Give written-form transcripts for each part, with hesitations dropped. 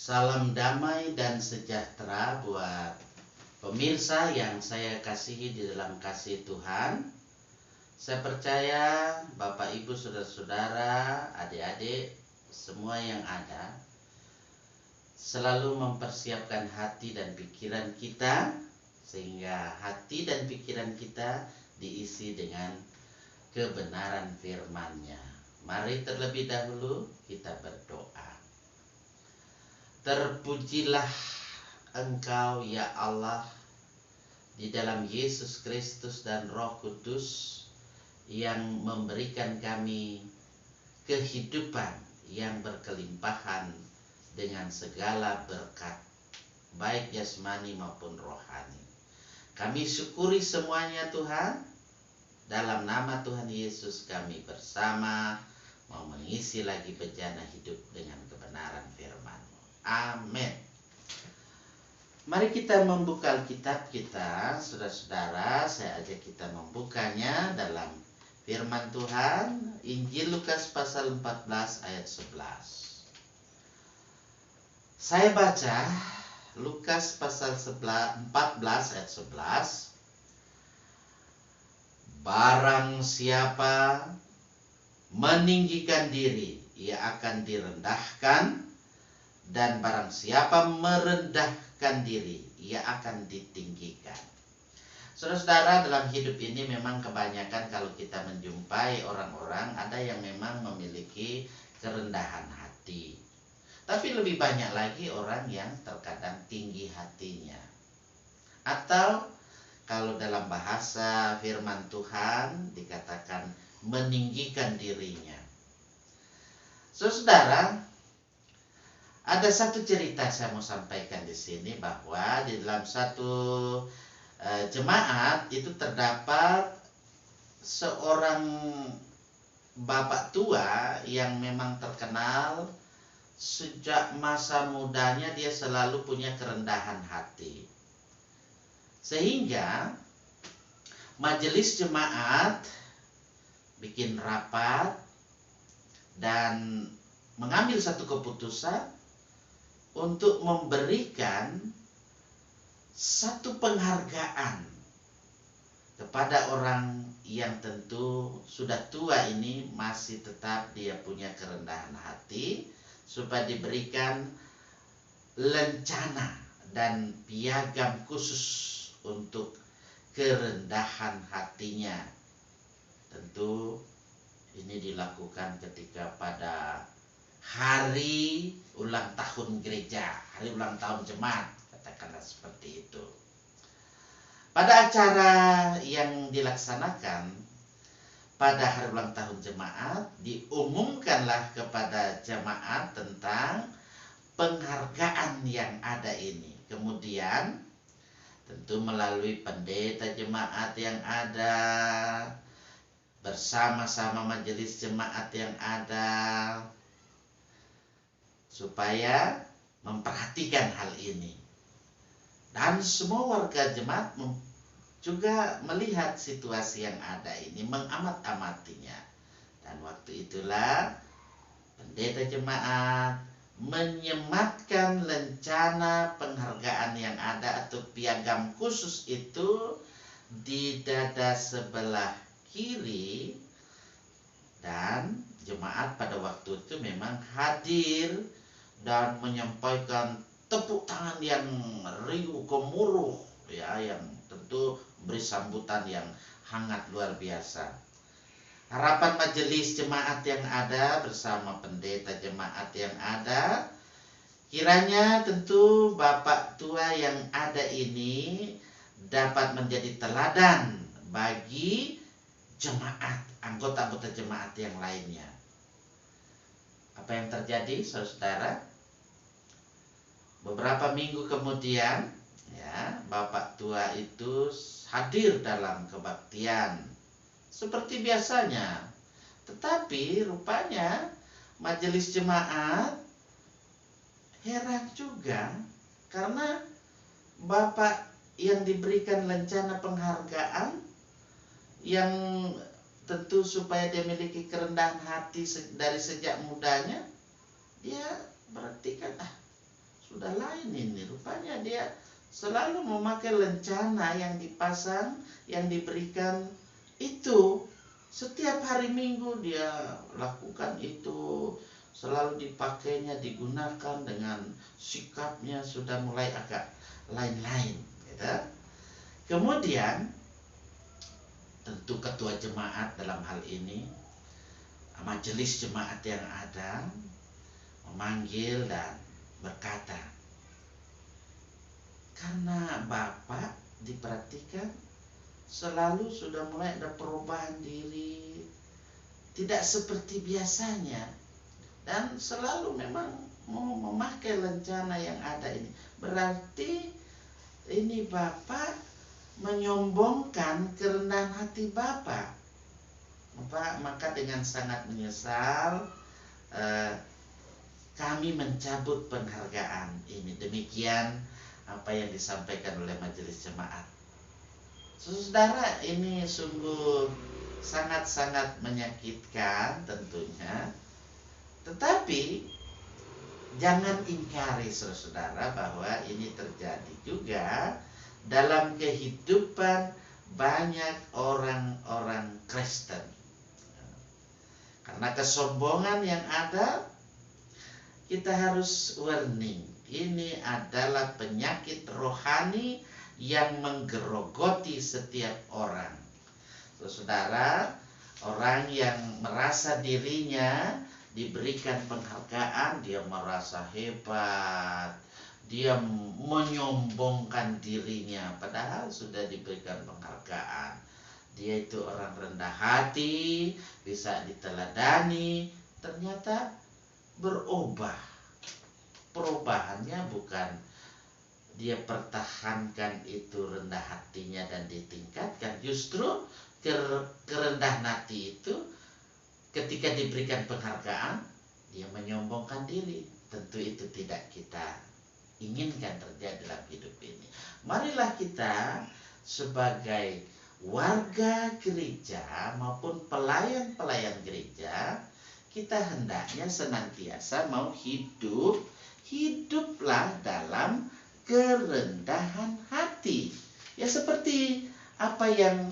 Salam damai dan sejahtera buat pemirsa yang saya kasihi di dalam kasih Tuhan. Saya percaya Bapak Ibu saudara-saudara, adik-adik, semua yang ada selalu mempersiapkan hati dan pikiran kita sehingga hati dan pikiran kita diisi dengan kebenaran firman-Nya. Mari terlebih dahulu kita berdoa. Terpujilah Engkau ya Allah di dalam Yesus Kristus dan Roh Kudus yang memberikan kami kehidupan yang berkelimpahan dengan segala berkat baik jasmani maupun rohani. Kami syukuri semuanya Tuhan. Dalam nama Tuhan Yesus kami bersama mau mengisi lagi bejana hidup dengan kebenaran firman-Mu. Amin. Mari kita membuka Alkitab kita, saudara-saudara. Saya ajak kita membukanya dalam firman Tuhan, Injil Lukas pasal 14 ayat 11. Saya baca Lukas pasal 14 ayat 11. Barang siapa meninggikan diri, ia akan direndahkan, dan barang siapa merendahkan diri, ia akan ditinggikan. Saudara-saudara, dalam hidup ini memang kebanyakan kalau kita menjumpai orang-orang, ada yang memang memiliki kerendahan hati. Tapi lebih banyak lagi orang yang terkadang tinggi hatinya. Atau kalau dalam bahasa firman Tuhan dikatakan meninggikan dirinya. Saudara, ada satu cerita saya mau sampaikan di sini bahwa di dalam satu jemaat itu terdapat seorang bapak tua yang memang terkenal sejak masa mudanya dia selalu punya kerendahan hati. Sehingga majelis jemaat bikin rapat dan mengambil satu keputusan untuk memberikan satu penghargaan kepada orang yang tentu sudah tua ini masih tetap dia punya kerendahan hati, supaya diberikan lencana dan piagam khusus untuk kerendahan hatinya. Tentu ini dilakukan ketika pada hari ulang tahun gereja, hari ulang tahun jemaat, katakanlah seperti itu. Pada acara yang dilaksanakan pada hari ulang tahun jemaat, diumumkanlah kepada jemaat tentang penghargaan yang ada ini. Kemudian tentu melalui pendeta jemaat yang ada, bersama-sama majelis jemaat yang ada, supaya memperhatikan hal ini. Dan semua warga jemaat juga melihat situasi yang ada ini, mengamat-amatinya. Dan waktu itulah pendeta jemaat menyematkan lencana penghargaan yang ada atau piagam khusus itu di dada sebelah kiri, dan jemaat pada waktu itu memang hadir dan menyampaikan tepuk tangan yang riuh gemuruh, ya, yang tentu beri sambutan yang hangat luar biasa. Harapan majelis jemaat yang ada bersama pendeta jemaat yang ada, kiranya tentu bapak tua yang ada ini dapat menjadi teladan bagi jemaat, anggota-anggota jemaat yang lainnya. Apa yang terjadi, saudara? Beberapa minggu kemudian, ya, bapak tua itu hadir dalam kebaktian seperti biasanya. Tetapi rupanya majelis jemaat heran juga karena bapak yang diberikan lencana penghargaan yang tentu supaya dia memiliki kerendahan hati dari sejak mudanya, dia berarti kan makanya dia selalu memakai lencana yang dipasang, yang diberikan itu. Setiap hari Minggu dia lakukan itu, selalu dipakainya, digunakan dengan sikapnya sudah mulai agak lain-lain, gitu. Kemudian tentu ketua jemaat dalam hal ini, majelis jemaat yang ada, memanggil dan berkata, karena Bapak diperhatikan selalu sudah mulai ada perubahan diri, tidak seperti biasanya, dan selalu memang mau memakai lencana yang ada ini. Berarti ini Bapak menyombongkan kerendahan hati Bapak. Maka dengan sangat menyesal kami mencabut penghargaan ini. Demikian apa yang disampaikan oleh majelis jemaat. Saudara, ini sungguh sangat-sangat menyakitkan tentunya. Tetapi jangan ingkari saudara bahwa ini terjadi juga dalam kehidupan banyak orang-orang Kristen. Karena kesombongan yang ada, kita harus warning. Ini adalah penyakit rohani yang menggerogoti setiap orang. Saudara, orang yang merasa dirinya diberikan penghargaan, dia merasa hebat, dia menyombongkan dirinya, padahal sudah diberikan penghargaan. Dia itu orang rendah hati, bisa diteladani, ternyata berubah. Perubahannya bukan dia pertahankan itu rendah hatinya dan ditingkatkan, justru kerendahan hati itu ketika diberikan penghargaan dia menyombongkan diri. Tentu itu tidak kita inginkan terjadi dalam hidup ini. Marilah kita sebagai warga gereja maupun pelayan-pelayan gereja, kita hendaknya senantiasa mau hiduplah dalam kerendahan hati. Ya seperti apa yang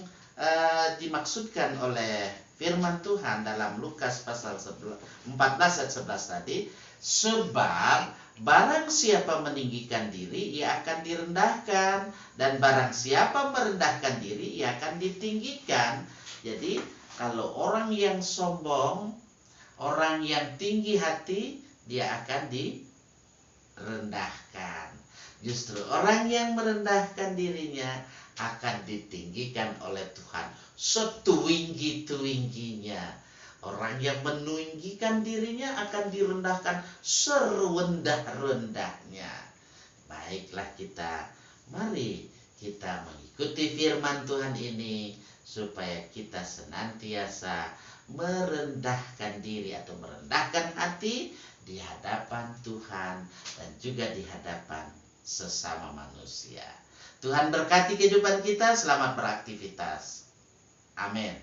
dimaksudkan oleh firman Tuhan dalam Lukas pasal 14 ayat 11 tadi, sebab barang siapa meninggikan diri ia akan direndahkan, dan barang siapa merendahkan diri ia akan ditinggikan. Jadi kalau orang yang sombong, orang yang tinggi hati, dia akan direndahkan. Justru orang yang merendahkan dirinya akan ditinggikan oleh Tuhan setinggi-tingginya. Orang yang meninggikan dirinya akan direndahkan serendah-rendahnya. Baiklah mari kita mengikuti firman Tuhan ini supaya kita senantiasa merendahkan diri atau merendahkan hati di hadapan Tuhan dan juga di hadapan sesama manusia. Tuhan berkati kehidupan kita. Selamat beraktivitas. Amin.